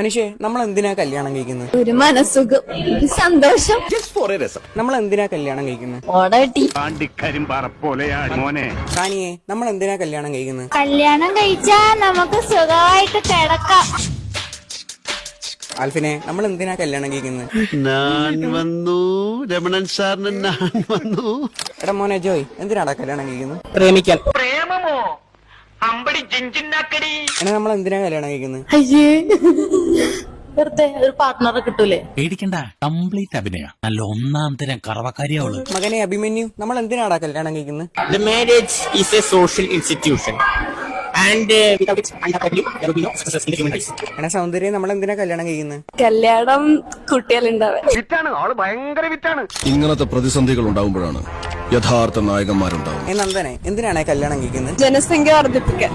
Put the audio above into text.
അനുഷേ, നമ്മൾ എന്തിനാ കല്യാണം കഴിക്കുന്നത്? ഒരു മനസുഖം, സന്തോഷം. നമ്മൾ എന്തിനാ കല്യാണം കഴിക്കുന്നത്? ഓടട്ടി കാനിയെ, നമ്മൾ എന്തിനാ കല്യാണം കഴിക്കുന്നത്? കല്യാണം കഴിച്ചാ നമുക്ക് സുഖമായിട്ട് കിടക്കാം. ആൽഫിനെ, നമ്മൾ എന്തിനാ കല്യാണം കഴിക്കുന്നത്? ഞാൻ വന്നു, രമണൻ സാറിന് ഞാൻ വന്നു. എടാ മോനെ ജോയ്, എന്തിനാടാ കല്യാണം കഴിക്കുന്നത്? പ്രേമിക്കാൻ. എടാ, നമ്മൾ എന്തിനാ കല്യാണം കഴിക്കുന്നത്? അയ്യേ, വെറുതെ ഒരു പാർട്ട്ണറെ കിട്ടൂലേ? പേടിക്കണ്ട, കംപ്ലീറ്റ് അഭിനയ. നല്ല ഒന്നാം തരം കറവക്കാരിയാവള്. മകനെ അഭിമന്യു, നമ്മൾ എന്തിനാടാ കല്യാണം കഴിക്കുന്നത്? The marriage is a social institution. And without it, undoubtedly, there will be no success in the human race. എടാ സൗന്ദര്യം, നമ്മൾ എന്തിനാ കല്യാണം കഴിക്കുന്നത്? കല്യാണം കുട്ടികളുണ്ടാവേ. ഇങ്ങനത്തെ പ്രതിസന്ധികൾ ഉണ്ടാകുമ്പോഴാണ് യഥാർത്ഥ നായകന്മാരുണ്ടാവും. നന്ദനെ, എന്തിനാണ് കല്യാണം കഴിക്കുന്നത്? ജനസംഖ്യ വർദ്ധിപ്പിക്കാൻ.